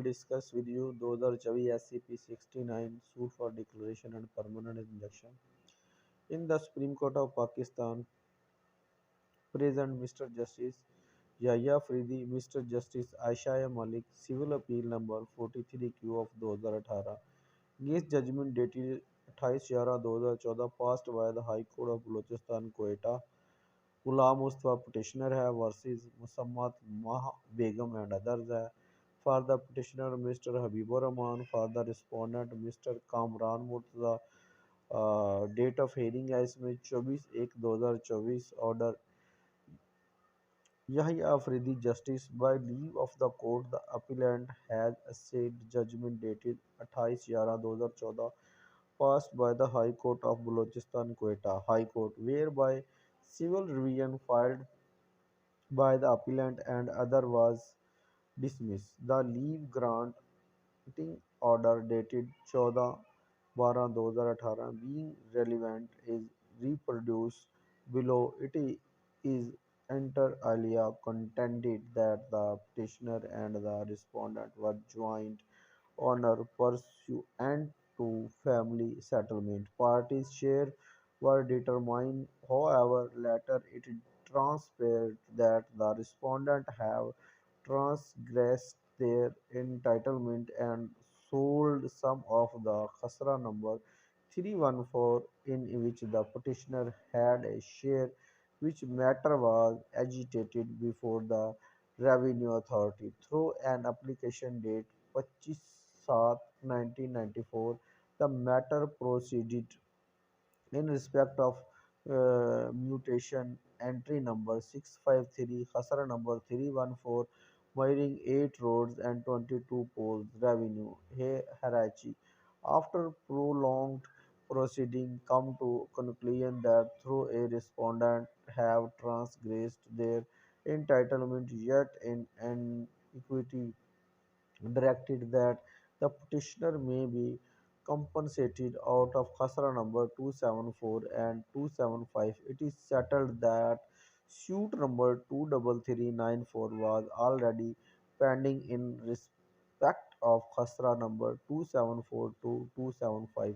discuss with you 2024 SCP 69 suit for declaration and permanent injunction. In the Supreme Court of Pakistan, present Mr. Justice Yahya Fridi, Mr. Justice Aisha Malik, Civil Appeal number 43Q of 2018, against judgment dated 28/11/2014 passed by the High Court of Balochistan, Quetta. Ghulam Mustafa petitioner है versus Musammat Mah Begum and others है. For the petitioner Mr. Habibur Rahman, for the respondent Mr. Kamran Murtaza. Date of hearing है इसमें 24/1/2024. Order Yahya Afridi justice by leave of the court the appellant has essayed judgment dated 28/11/2014 passed by the High Court of Balochistan Quetta High Court whereby civil revision filed by the appellant and other was dismissed. The leave granting order dated 14/12/2018 being relevant is reproduced below. It is inter alia contended that the petitioner and the respondent were joint owner pursuant to family settlement. Parties' share were determined. However, later it transpired that the respondent have transgressed their entitlement and sold some of the khasra number 314 in which the petitioner had a share, which matter was agitated before the Revenue Authority through an application date 25/7/1994. The matter proceeded in respect of mutation entry number 653, Khasra number 314, wiring 8 roads and 22 poles, revenue, Harachi. After prolonged proceeding, come to conclusion that through a respondent have transgressed their entitlement yet in an equity directed that the petitioner may be compensated out of Khasra number 274 and 275. It is settled that suit number 23394 was already pending in respect of Khasra number 274 to 275.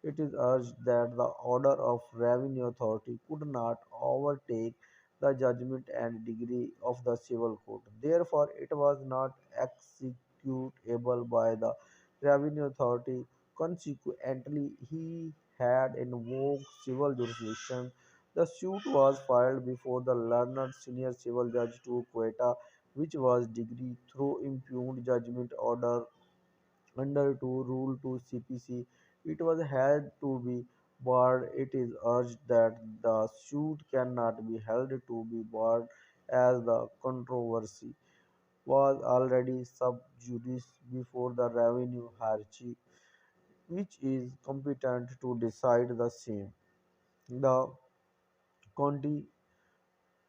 It is urged that the order of Revenue Authority could not overtake the judgment and degree of the civil court. Therefore, it was not executable by the Revenue Authority. Consequently, he had invoked civil jurisdiction. The suit was filed before the learned senior civil judge to Quetta, which was degree through impugned judgment order under 2 Rule 2 CPC. It was held to be barred. It is urged that the suit cannot be held to be barred as the controversy was already sub judice before the revenue hierarchy, which is competent to decide the same. The county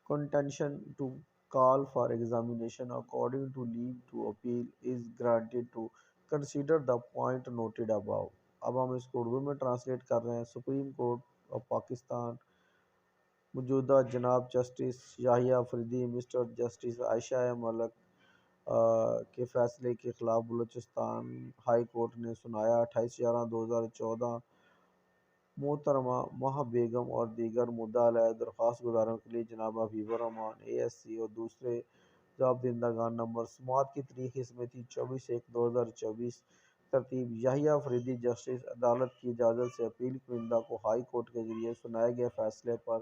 contention to call for examination according to leave to appeal is granted to consider the point noted above. अब हम इसको उर्दू में translate कर रहे हैं. Supreme court of Pakistan मौजूदा जनाब justice Yahya Afridi, mister justice Ayesha Malik के फैसले के खिलाफ बलूचिस्तान हाई कोर्ट ने सुनाया. 28/11/2014 मोहतरमा माह बेगम और दीगर मुद्दा अलैह दरख्वास्त गुजारों के लिए जनाब हबीबुर रहमान ASC और दूसरे जवाबदहिंदगान नंबर समात की तारीख इसमें थी 24/1/2024. तरतीब याहिया अफरीदी जस्टिस अदालत की इजाज़त से अपील कुनिंदा को हाई कोर्ट के जरिए सुनाए गए फैसले पर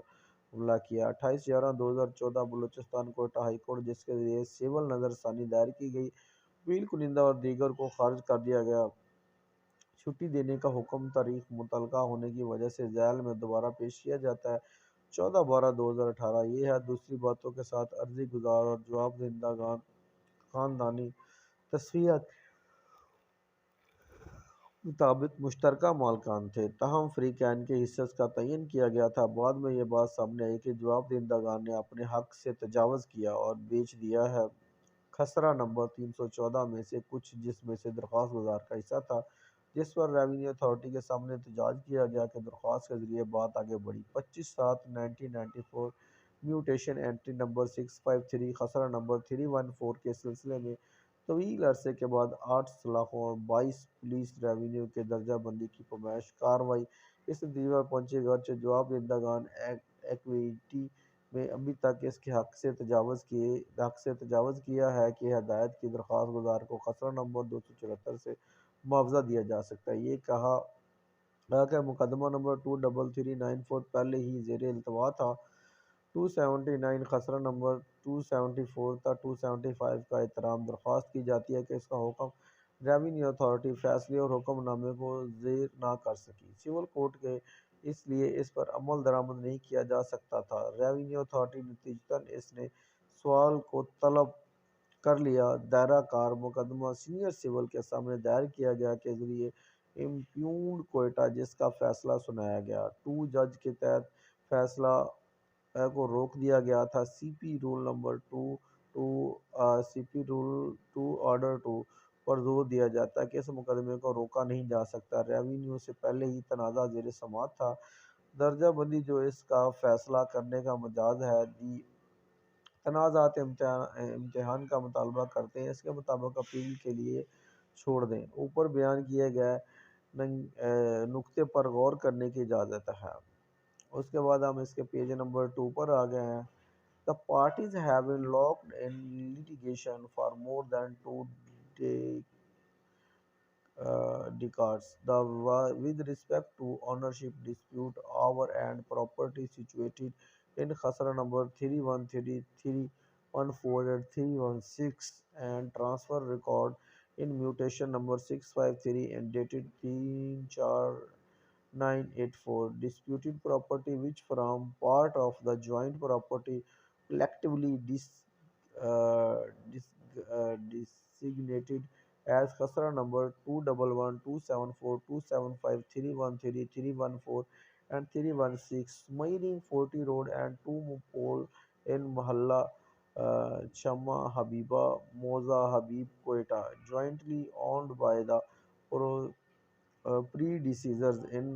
हमला किया. 28/11/2014 बलूचिस्तान कोटा हाई कोर्ट जिसके जरिए सिविल नज़रसानी दायर की गई. अपील कुनिंदा और दीगर को खारिज कर दिया गया. छुट्टी देने का हुक्म तारीख मुतलका होने की वजह से झैल में दोबारा पेश किया जाता है 14/12/2018. ये है दूसरी बातों के साथ अर्जी गुजार और जवाब दहिंदगान खानदानी तस्वीर मुताबिक मुश्तरका मालकान थे. ताहम फ्री कैन के हिस्से का तयन किया गया था. बाद में ये बात सामने आई कि जवाब दहिंदगान ने अपने हक से तजावज़ किया और बेच दिया है खसरा नंबर 314 में से कुछ, जिसमें से दरख्वास्त गुजार का हिस्सा था, जिस पर रेवेन्यू अथॉरिटी के सामने एहतजाज किया गया कि दरख्वास्त के जरिए बात आगे बढ़ी. 25/7/1994 म्यूटेशन एंट्री नंबर 653 खसरा नंबर 314 के सिलसिले में طویل عرصے کے بعد 8 سلاخوں اور 22 پولیس ریونیو کے درجہ بندی کی پیمائش کارروائی اس نتیجے پر پہنچی اگرچہ جواب دہندگان ایکویٹی میں ابھی تک اس کے حق سے تجاوز کیا ہے کہ ہدایت کی درخواست گزار کو خسرہ نمبر 274 سے معاوضہ دیا جا سکتا ہے۔ یہ کہا کہ مقدمہ نمبر 23394 پہلے ہی زیر التوا تھا۔ 279 خسرہ نمبر 274 تا 275 کا احترام درخواست کی جاتی ہے کہ اس کا حکم ریونیو اتھارٹی فیصلے اور حکم نامے کو زیر نہ کر سکی۔ سول کوڈ کے اس لیے اس پر عمل درآمد نہیں کیا جا سکتا تھا۔ ریونیو اتھارٹی نتیجتاً اس نے سوال کو طلب کر لیا۔ دائرہ کار مقدمہ سینئر سول کے سامنے دائر کیا گیا کے ذریعے امپیونڈ کوئٹہ جس کا فیصلہ سنایا گیا۔ 2 جج کے تحت فیصلہ کو روک دیا گیا تھا۔ سی پی رول نمبر 2 آرڈر 2 پر زور دیا جاتا ہے کہ اس مقدمے کو روکا نہیں جا سکتا۔ ریونیو سے پہلے ہی تنازع زیر سماعت تھا۔ درجہ بندی جو اس کا فیصلہ کرنے کا مجاز ہے دی تنازعات امتحان کا مطالبہ کرتے ہیں اس کے مطابق اپیل کے لیے چھوڑ دیں۔ اوپر بیان کیے گئے نکتے پر غور کرنے کی اجازت ہے۔ اس کے بعد ہم اس کے پیج نمبر 2 پر آ گئے ہیں۔ The parties have been locked in litigation for more than 2 decades. With respect to ownership dispute over and property situated in Khasra number 313, 314 and 316 and transfer record in mutation number 653 and dated 3/4/984, disputed property which form part of the joint property collectively designated as Khasra number 211, 274, 275, 313, 314 and 316, Mairing 40 Road and 2 Pole in Mahalla Chama Habiba Moza Habib Quetta, jointly owned by the predecessors in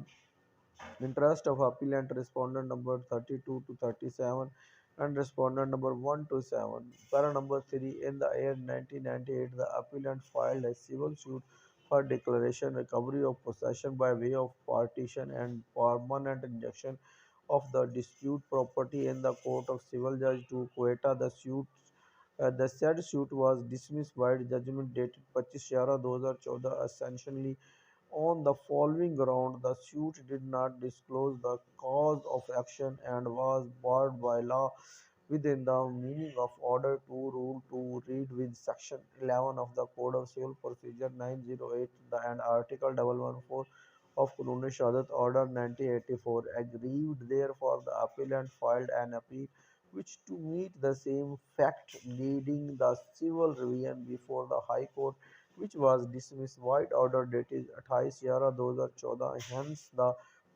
interest of appellant respondent number 32 to 37 and respondent number 1 to 7. Para number 3. In the year 1998, the appellant filed a civil suit for declaration recovery of possession by way of partition and permanent injunction of the dispute property in the Court of Civil Judge to Quetta. The said suit was dismissed by judgment dated 25/11/2014. Essentially, on the following ground, the suit did not disclose the cause of action and was barred by law within the meaning of Order 2, Rule 2, read with Section 11 of the Code of Civil Procedure 908 and Article 114 of Qanun Shahadat Order 1984. Aggrieved, therefore, the appellant filed an appeal which to meet the same fact leading the civil revision before the High Court, which was dismissed. White order dated 28/11/2014. Hence, the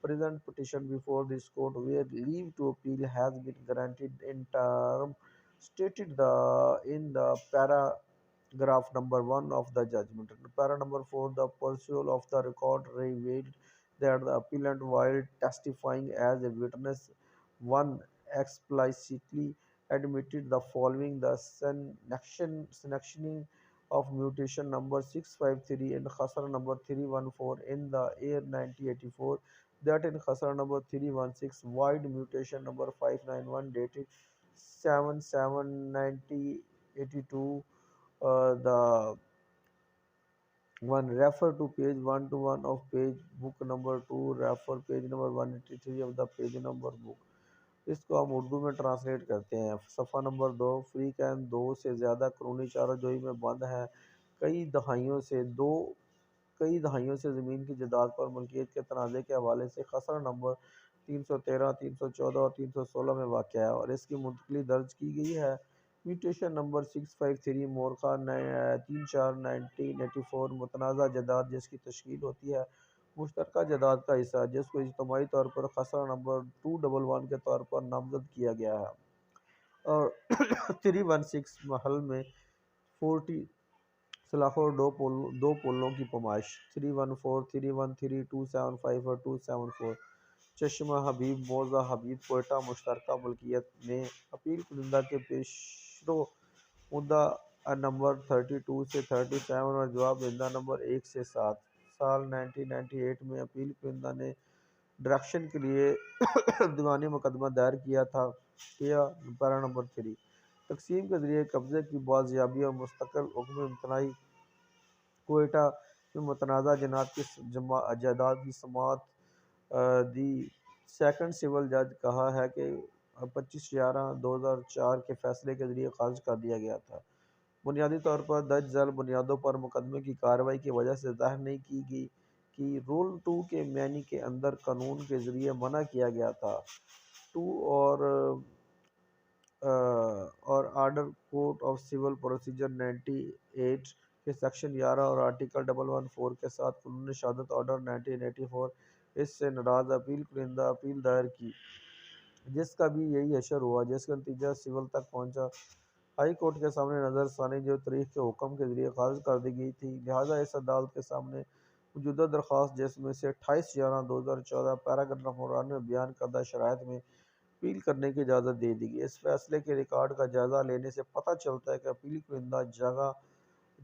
present petition before this court, where leave to appeal has been granted in term stated in the paragraph number 1 of the judgment. Para number 4, the pursuit of the record revealed that the appellant, while testifying as a witness, 1 explicitly admitted the following: the sanctioning of mutation number 653 in Khasra number 314 in the year 1984, that in Khasra number 316 void mutation number 591 dated 7/7/1982. The one refer to page 121 of page book number 2, refer page number 183 of the page number book. اس کو ہم اردو میں translate کرتے ہیں۔ صفحہ number 2، free can 2 سے زیادہ قانونی چارہ جوئی میں بند ہیں۔ کئی دہائیوں سے زمین کی جائیداد پر ملکیت کے تنازع کے حوالے سے خسرہ نمبر 313، 314 اور 316 میں واقع ہے اور اس کی منتقلی درج کی گئی ہے۔ میوٹیشن نمبر 653 مورخہ 3/4/1984 متنازع جائیداد جس کی تشکیل ہوتی ہے مشترکہ جائیداد کا حصہ جس کو اجتماعی طور پر خسرہ نمبر 211 کے طور پر نامزد کیا گیا ہے، اور 316 محل میں 40 سلاخوں اور دو پولوں کی پیمائش 314، 313، 275 اور 274 چشمہ حبیب موضع حبیب کوئٹہ مشترکہ ملکیت میں اپیل کنندہ کے پیشرو مدعا نمبر 32 سے 37 اور جواب دہندہ نمبر 1 سے 7۔ سال 1998 میں اپیل کنندہ نے ڈائریکشن کے لیے دیوانی مقدمہ دائر کیا تھا۔ پیرا نمبر 3، تقسیم کے ذریعے قبضے کی بازیابی اور مستقل حکم امتناعی۔ کوئٹہ میں متنازع جنات کی جائیداد کی سماعت دی سیکنڈ سول جج کہا ہے کہ 25/11/2004 کے فیصلے کے ذریعے خارج کر دیا گیا تھا۔ بنیادی طور پر درج ذیل بنیادوں پر مقدمے کی کارروائی کی وجہ سے ظاہر نہیں کی گئی کہ رول 2 کے معنی کے اندر قانون کے ذریعے منع کیا گیا تھا۔ 2 اور order code of civil procedure 98 کے سیکشن 11 اور آرٹیکل 114 کے ساتھ قانون شہادت آرڈر 1984 اس سے ناراض اپیل کنندہ اپیل دائر کی، جس کا بھی یہی حشر ہوا، جس کا نتیجہ سول تک پہنچا۔ ہائی کورٹ کے سامنے نظر ثانی جو تاریخ کے حکم کے ذریعے خارج کر دی گئی تھی، لہٰذا اس عدالت کے سامنے موجودہ درخواست جس میں سے 28/11/2014 پیراگراف نمبر 1 میں بیان کردہ شرائط میں اپیل کرنے کی اجازت دے دی گئی۔ اس فیصلے کے ریکارڈ کا جائزہ لینے سے پتہ چلتا ہے کہ اپیل کنندہ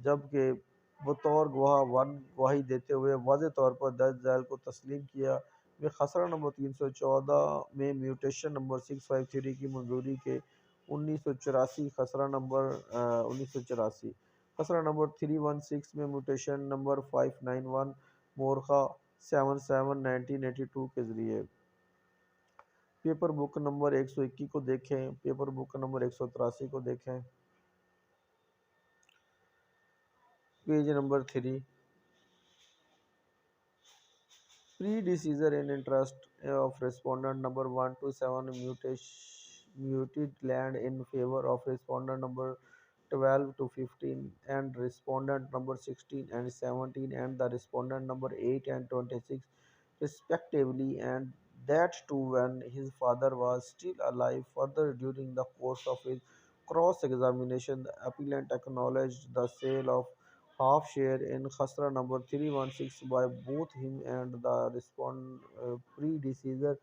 جبکہ بطور گواہ 1 گواہی دیتے ہوئے واضح طور پر درج ذیل کو تسلیم کیا میں خسرہ نمبر 314 میں میوٹیشن نمبر 653 کی منظوری کے 1984 خسرہ نمبر 1984 خسرہ نمبر 316 میں میوٹیشن نمبر 591 مورخہ 77 1982 کے ذریعے۔ پیپر بک نمبر 121 کو دیکھیں۔ پیپر بک نمبر 183 کو دیکھیں۔ Page number 3۔ Predecessor in interest of respondent number 1 to 7 muted land in favor of respondent number 12 to 15 and respondent number 16 and 17 and the respondent number 8 and 26 respectively, and that too when his father was still alive. Further, during the course of his cross-examination, the appellant acknowledged the sale of half share in Khasra number 316 by both him and the predecessor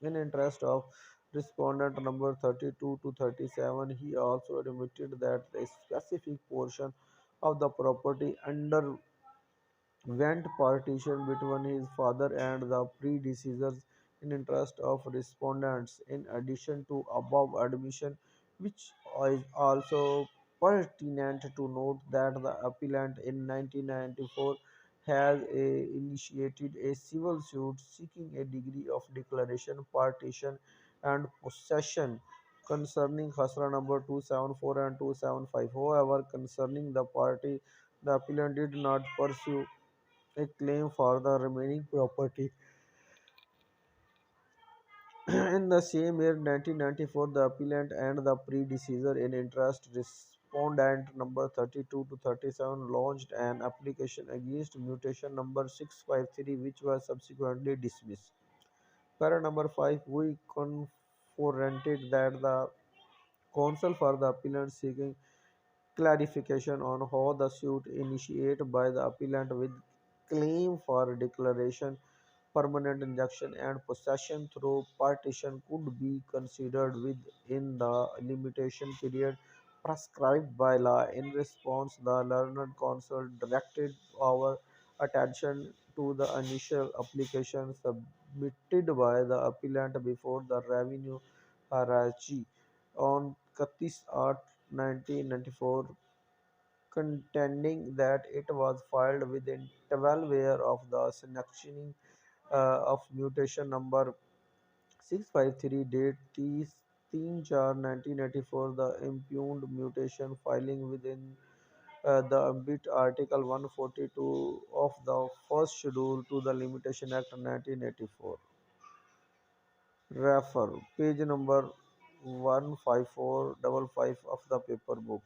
in interest of respondent number 32 to 37. He also admitted that a specific portion of the property underwent partition between his father and the predecessors in interest of respondents. In addition to above admission, which is also pertinent to note that the appellant in 1994 has initiated a civil suit seeking a degree of declaration, partition, and possession concerning Khasra number 274 and 275. However, concerning the party, the appellant did not pursue a claim for the remaining property. In the same year, 1994, the appellant and the predecessor in interest, respondent number 32 to 37, launched an application against mutation number 653, which was subsequently dismissed. Para number 5, we confronted that the counsel for the appellant seeking clarification on how the suit initiated by the appellant with claim for declaration, permanent injunction, and possession through partition could be considered within the limitation period prescribed by law. In response, the learned counsel directed our attention to the initial application submitted by the appellant before the revenue hierarchy on 31/8/1994, contending that it was filed within 12 years of the sanctioning of mutation number 653 date 3/4/1984. The impugned mutation filing within the ambit Article 142 of the first schedule to the Limitation Act 1984. Refer page number 15455 of the paper book.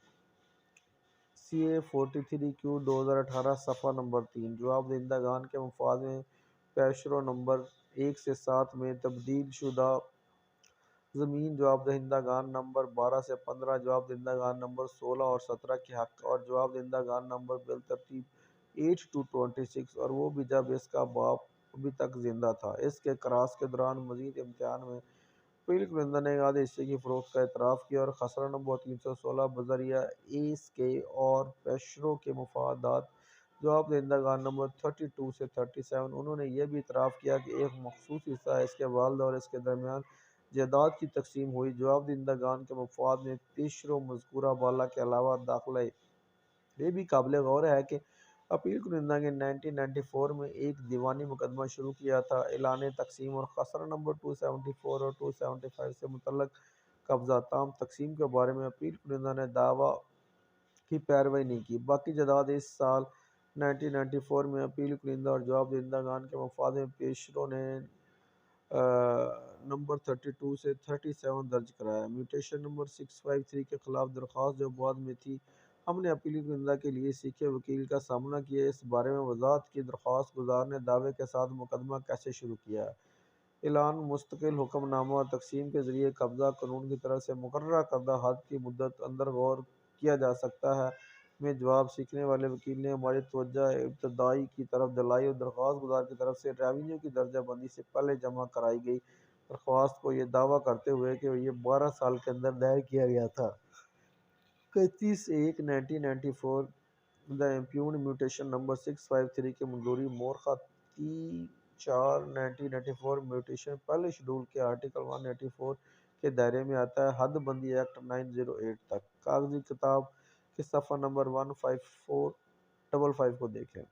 CA43Q 2018 صفحہ number 3۔ جواب دہندگان کے مفاد میں پیشرو number 1 سے 7 میں تبدیل شدہ زمین جواب دہندگان نمبر 12 سے 15، جواب دہندگان نمبر 16 اور 17 کے حق، اور جواب دہندگان نمبر بالترتیب 8 to 26، اور وہ بھی جب اس کا باپ ابھی تک زندہ تھا۔ اس کے کراس کے دوران مزید امتحان میں अपील कुरिंदा ने आधे हिस्से की फरोख्त का एतराफ़ किया और खसरा नंबर 316 बजरिया एस के और पेशरों के मफादात जवाब दहिंदगान नंबर 32 से 37। उन्होंने यह भी इतराफ़ किया कि एक मखसूस हिस्सा इसके वालिद और इसके दरमियान जायदाद की तकसीम हुई। जवाब दहिंदगान के मफाद में पेशरों मज़कूरा बाला के अलावा दाखिला ये भी काबिल गौर है कि अपील कुनिंदा ने 1994 में एक दीवानी मुकदमा शुरू किया था ऐलान तकसीम और खसरा नंबर 274 और 275 से मुतल्लक कब्जा ताम तकसीम के बारे में अपील कुनिंदा ने दावा की पैरवी नहीं की। बाकी जदाद इस साल 1994 में अपील कुनिंदा और जवाब दहिंदगान के मफाद में पेशरों ने नंबर 32 से 37 दर्ज कराया। म्यूटेशन नंबर 653 के खिलाफ दरख्वास्त जो बाद में थी, हमने अपील कुनिंदा के लिए सीखे वकील का सामना किया। इस बारे में वजाहत की दरख्वास्त गुजार ने दावे के साथ मुकदमा कैसे शुरू किया। ऐलान मुस्तकिल हुक्मनामा और तकसीम के जरिए कब्जा कानून की तरफ से मुकर्रर करदा हद की मुद्दत अंदर गौर किया जा सकता है में जवाब सीखने वाले वकील ने हमारी तवज्जो इब्तदाई की तरफ दिलाई और दरख्वास्त गुजार की तरफ से रेवेन्यू की दर्जा बंदी से पहले जमा कराई गई दरख्वास्त को यह दावा करते हुए कि ये 12 साल के अंदर दायर किया गया था। 31/1/1994 द इम्प्यून म्यूटेशन नंबर 653 की मंजूरी मोरखा 3/4/1994 म्यूटेशन पहले शेड्यूल के आर्टिकल 184 के दायरे में आता है। हदबंदी एक्ट 908 तक कागजी किताब के सफ़ा नंबर 15455 को देखें।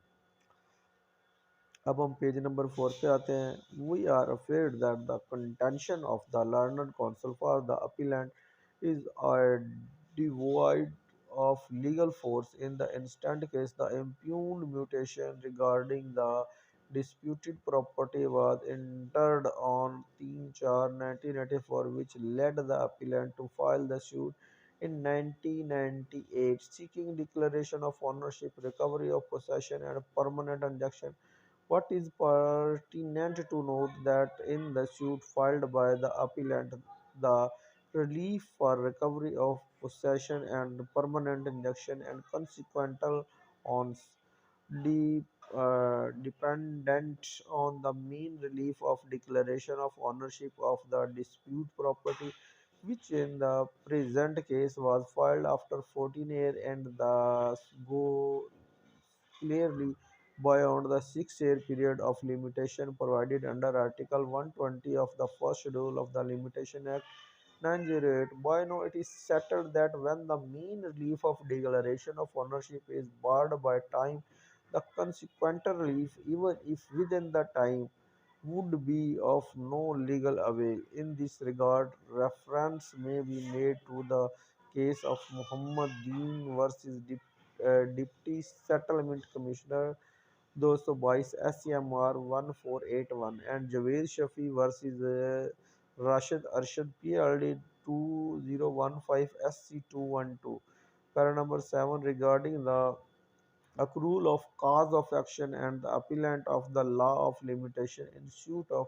अब हम पेज नंबर 4 पे आते हैं। We are afraid that the contention of the learned counsel for the appellant is devoid of legal force. In the instant case, the impugned mutation regarding the disputed property was entered on 3/4/1994, which led the appellant to file the suit in 1998, seeking declaration of ownership, recovery of possession, and permanent injunction. What is pertinent to note that in the suit filed by the appellant, the relief for recovery of possession and permanent injunction and consequential on dependent on the main relief of declaration of ownership of the dispute property, which in the present case was filed after 14 years and thus go clearly beyond the 6-year period of limitation provided under Article 120 of the first schedule of the Limitation Act 908. By now, it is settled that when the mean relief of declaration of ownership is barred by time, the consequent relief, even if within the time, would be of no legal avail. In this regard, reference may be made to the case of Muhammad Dean versus Deputy Settlement Commissioner 222 SCMR 1481 and Javed Shafi versus Rashid Arshad PLD 2015 SC 212. Para number 7 regarding the accrual of cause of action and the appellant of the law of limitation in suit of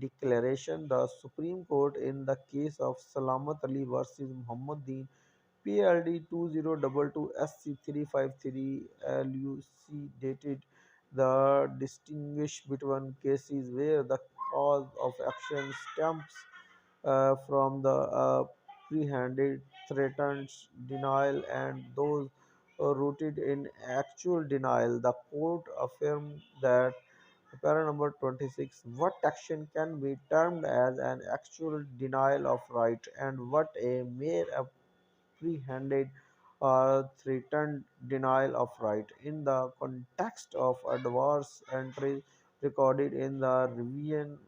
declaration. The Supreme Court in the case of Salamat Ali versus Muhammad Dean PLD 2022 SC 353 elucidated the distinguish between cases where the cause of action stems from the apprehended, threatened denial and those rooted in actual denial. The court affirmed that para number 26 what action can be termed as an actual denial of right and what a mere apprehended or threatened denial of right. In the context of adverse entry recorded in the revision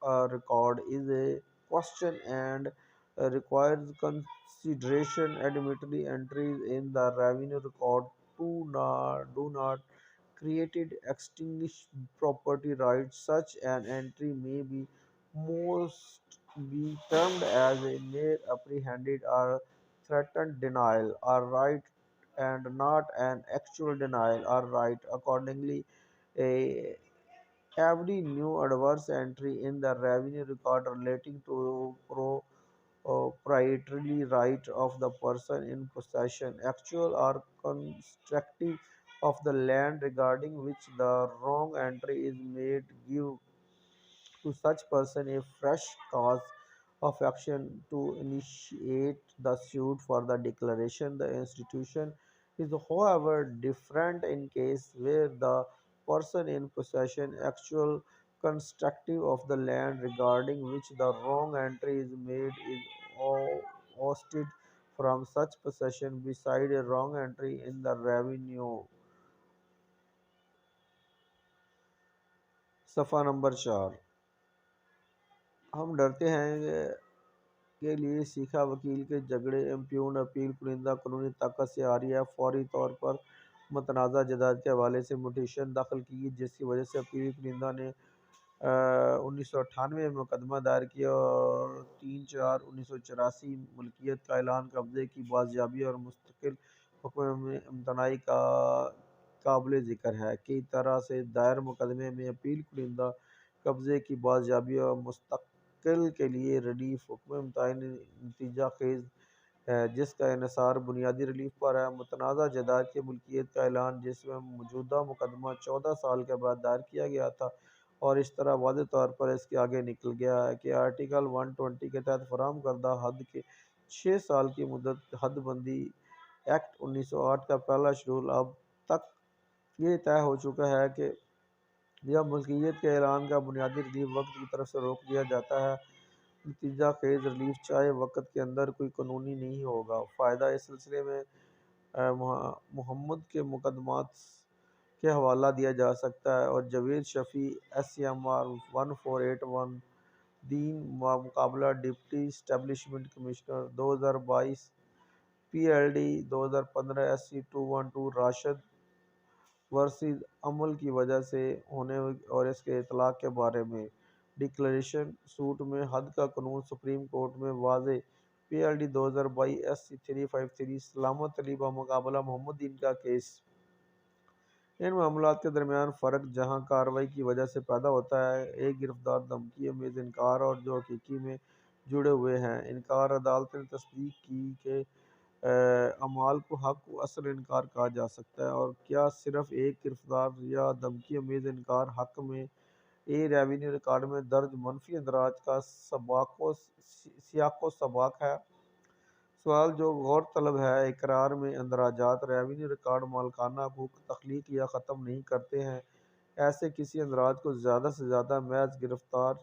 record is a question and requires consideration. Admittedly, entries in the revenue record do not created extinguished property rights. Such an entry may be most be termed as a mere apprehended or threatened denial or right and not an actual denial or right. Accordingly, a every new adverse entry in the revenue record relating to proprietary right of the person in possession, actual or constructive, of the land regarding which the wrong entry is made give to such person a fresh cause of action to initiate the suit for the declaration. The institution is, however, different in case where the person in possession actual constructive of the land regarding which the wrong entry is made is ousted from such possession beside a wrong entry in the revenue. सफ़ा number 4। हम डरते हैं के लिए सीखा वकील के झगड़े इम्प्यून अपील कुनिंदा कानूनी ताकत से आ रही है। फौरी तौर पर मतनाज़ा जदाद के हवाले से मुटीशन दाखिल की जिसकी वजह से अपील कुनिंदा ने 1998 में मुकदमा दायर किया और 3/4/1984 मुल्कियत का ऐलान कब्ज़े की बाजियाबी और मुस्तकिल हुक्म में इम्तनाई का काबिल ज़िक्र है। कई तरह से दायर मुकदमे में अपील कुनिंदा कब्ज़े की बाजियाबी और मुस्तकिल के लिए रिलीफ हुक्म इम्तनाई नतीजा खेज़ है जिसका इन्हिसार बुनियादी रिलीफ पर है। मुतनाज़ा जायदाद की मुल्कियत का ऐलान जिसमें मौजूदा मुकदमा 14 साल के बाद दायर किया गया था और इस तरह वाज़ेह तौर पर इसके आगे निकल गया है कि आर्टिकल 120 के तहत फराहम करदा हद के 6 साल की मुद्दत हदबंदी एक्ट 1908 का पहला शेड्यूल अब तक ये तय हो चुका है कि जब मुल्कियत के ऐलान का बुनियादी रिलीफ वक्त की तरफ से रोक दिया जाता है नतीजा खेज रिलीफ चाहे वक्त के अंदर कोई कानूनी नहीं होगा। फ़ायदा इस सिलसिले में मुहम्मद के मुकदमात के हवाला दिया जा सकता है और जावेद शफ़ी SCMR 1481 दीन मुकाबला deputy establishment commissioner 2022 PLD 2015 SC 212 Rashid versus अमल की वजह से होने और इसके इतलाक़ के बारे में डिक्लेरेशन सूट में हद का कानून सुप्रीम कोर्ट में वाज़े PLD 2022 SC 353 सलामत अली बमुकाबला मोहम्मदीन का केस। इन मामलात के दरमियान फ़र्क जहाँ कार्रवाई की वजह से पैदा होता है एक गिरफ्तार धमकी अमेज़ इनकार और जो हकीकी में जुड़े हुए हैं इनकार अदालत ने तस्दीक की कि अमाल को हक व असल इनकार कहा जा सकता है और क्या सिर्फ एक गिरफ्तार या धमकी अमेज़ इनकार हक में रेवेन्यू रिकॉर्ड में दर्ज मनफी इंदराज का सियाको सबाक है। सवाल जो गौर तलब है इकरार में अंदराजात रेवेन्यू रिकॉर्ड मालकाना हकूक़ तख्लीक या ख़त्म नहीं करते हैं। ऐसे किसी अंदराज को ज़्यादा से ज़्यादा महज गिरफ्तार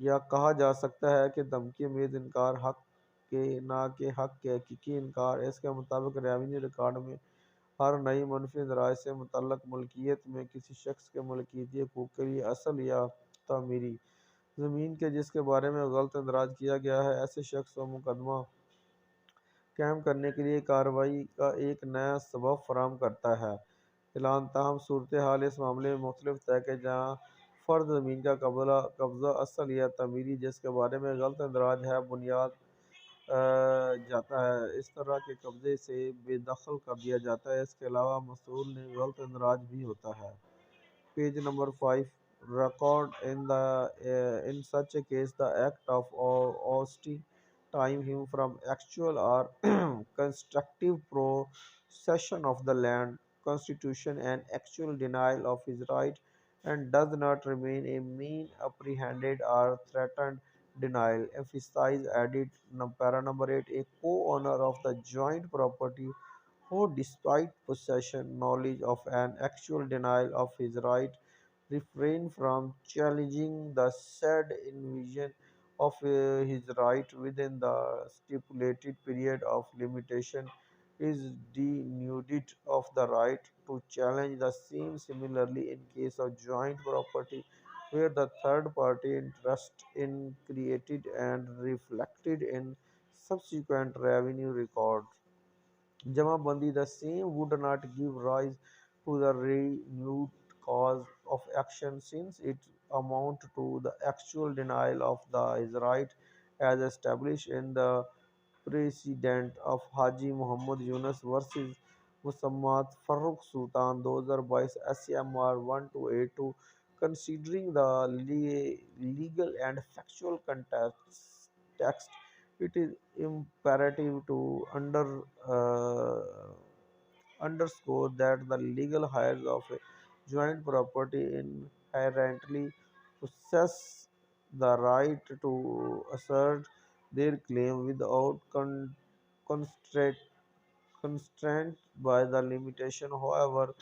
या कहा जा सकता है कि धमकी अमेज़ इनकार हक के ना कि हक के हकीकी इनकार। इसके मुताबिक रेवेन्यू रिकॉर्ड में हर नई मनफी इंदराज से मुतल्लक मुल्कियत में किसी शख्स के मलकियती हकूक़ के लिए असल या तामीरी ज़मीन के जिसके बारे में गलत इंदराज किया गया है ऐसे शख्स को मुकदमा कायम करने के लिए कार्रवाई का एक नया सबब फराहम करता है। ऐलान ताहम सूरत हाल इस मामले में मुख्तलिफ है कि जहाँ फ़र्द ज़मीन का कब्ज़ा असल या तमीरी जिसके बारे में गलत इंदराज है बुनियाद जाता है इस तरह के कब्ज़े से बेदखल कर दिया जाता है। इसके अलावा मसूल ने गलत इंदराज भी होता है। Page number 5. Record in such a case the act of ousting time him from actual or constructive possession of the land, constitution, and actual denial of his right, and does not remain a mean apprehended or threatened denial. Emphasize added para number 8 a co-owner of the joint property who, despite possession knowledge of an actual denial of his right, refrain from challenging the said invasion of his right within the stipulated period of limitation, is denuded of the right to challenge the same. Similarly, in case of joint property, where the third party interest in created and reflected in subsequent revenue record Jamabandi, the same would not give rise to the renewed cause of action since it amount to the actual denial of his right as established in the precedent of Haji Muhammad Yunus versus Musammat Farooq Sultan 2022 SCMR 1282. Considering the legal and factual context, it is imperative to underscore that the legal heirs of a joint property inherently possess the right to assert their claim without constraint constrained by the limitation. However,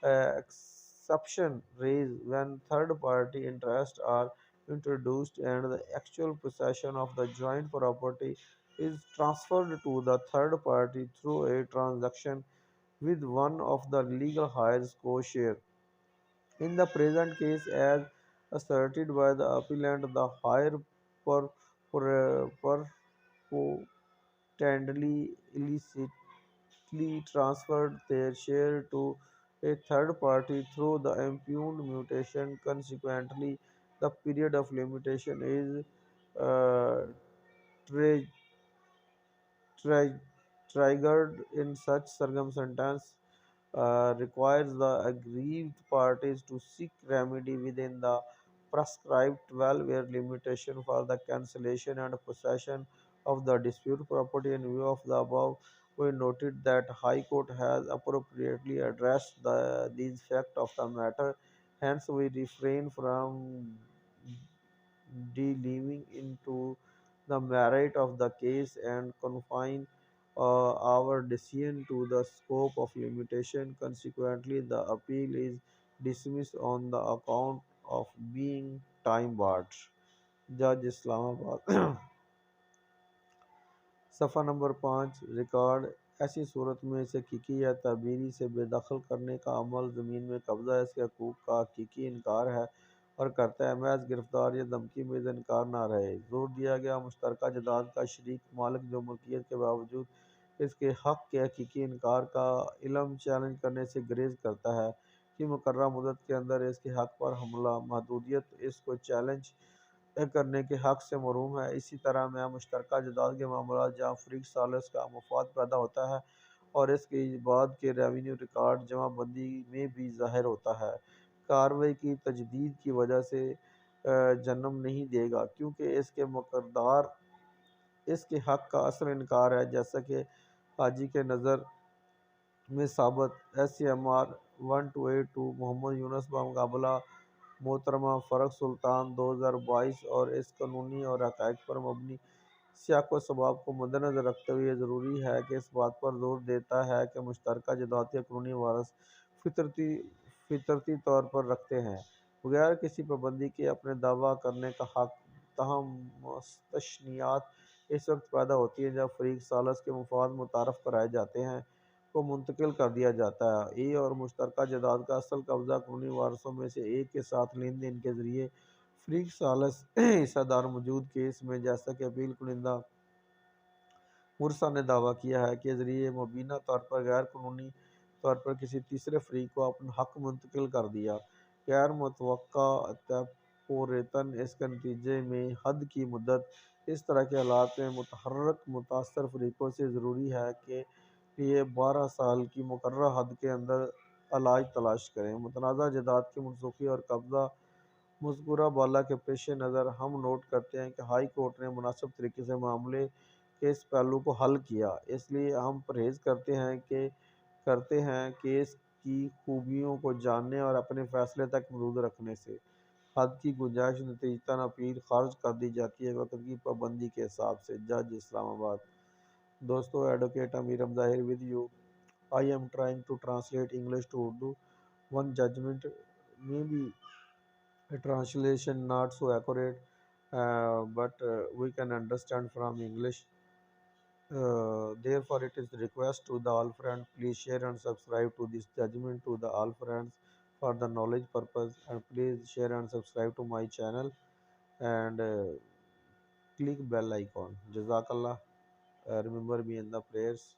exception raised when third-party interests are introduced and the actual possession of the joint property is transferred to the third party through a transaction with one of the legal heirs co-share. In the present case, as asserted by the appellant, the higher per, potentially illicitly transferred their share to a third party through the impugned mutation. Consequently, the period of limitation is uh, tri- tri- triggered in such circumstances, requires the aggrieved parties to seek remedy within the prescribed 12-year limitation for the cancellation and possession of the dispute property. In view of the above, we noted that High Court has appropriately addressed these facts of the matter. Hence, we refrain from delving into the merit of the case and confine our decision to the scope of limitation. Consequently, the appeal is dismissed on the account of being time barred. Judge Islamabad. صفحہ number 5 record ایسی صورت میں اسے حقیقی یا تعبیری سے بے دخل کرنے کا عمل زمین میں قبضہ اس کے حقوق کا حقیقی انکار ہے اور کرتا ہے محض گرفتار یا دھمکی میں انکار نہ رہے. زور دیا گیا مشترکہ جائیداد کا شریک مالک جو ملکیت کے باوجود اس کے حق کے حقیقی انکار کا علم چیلنج کرنے سے گریز کرتا ہے کہ مقررہ مدت کے اندر اس کے حق پر حملہ محدودیت اس کو چیلنج کرنے کے حق سے محروم ہے. اسی طرح میں مشترکہ جائیداد کے معاملات جہاں فریق ثالث کا مفاد پیدا ہوتا ہے اور اس کے بعد کے ریونیو ریکارڈ جمع بندی میں بھی ظاہر ہوتا ہے، کارروائی کی تجدید کی وجہ سے جنم نہیں دے گا کیونکہ اس کے مقدار اس کے حق کا اصل انکار ہے، جیسا کہ حاجی کے نظر میں ثابت. ایس سی ایم آر 1282 محمد یونس بمقابلہ محترمہ فرق سلطان 2022 اور اس قانونی اور حقائق پر مبنی سیاق و سباق کو مدنظر رکھتے ہوئے یہ ضروری ہے کہ اس بات پر زور دیتا ہے کہ مشترکہ جائیداد کے قانونی وارث فطرتی طور پر رکھتے ہیں بغیر کسی پابندی کے اپنے دعویٰ کرنے کا حق. تاہم مستثنیات اس وقت پیدا ہوتی ہیں جب فریق ثالث کے مفاد متعارف کرائے جاتے ہیں کو منتقل کر دیا جاتا ہے. اے اور مشترکہ جائیداد کا اصل قبضہ قانونی وارثوں میں سے ایک کے ساتھ لین دین کے ذریعے فریق ثالث حصہ دار موجود کیس میں جیسا کہ اپیل کنندہ مرسا نے دعویٰ کیا ہے کے ذریعے مبینہ طور پر غیر قانونی طور پر کسی تیسرے فریق کو اپنا حق منتقل کر دیا، غیر متوقع تیپوریتاً اس کے نتیجے میں حد کی مدت. اس طرح کے حالات میں متحرک متاثر فریقوں سے ضروری ہے کہ یہ 12 سال کی مقررہ حد کے اندر علاج تلاش کریں. متنازع جائیداد کی منسوخی اور قبضہ مذکورہ بالا کے پیش نظر ہم نوٹ کرتے ہیں کہ ہائی کورٹ نے مناسب طریقے سے معاملے کے اس پہلو کو حل کیا. اس لیے ہم پرہیز کرتے ہیں کیس کی خوبیوں کو جاننے اور اپنے فیصلے تک محدود رکھنے سے. حد کی گنجائش نتیجتاً اپیل خارج کر دی جاتی ہے وقت کی پابندی کے حساب سے. جج اسلام آباد. دوستو، ایڈوکیٹ امیر ظاہر with you. I am trying to translate English to Urdu. One judgment may be a translation not so accurate, but we can understand from English. Therefore, it is request to the all friends, please share and subscribe to this judgment to the all friends for the knowledge purpose, and please share and subscribe to my channel and click bell icon. Jazakallah. Remember me in the prayers.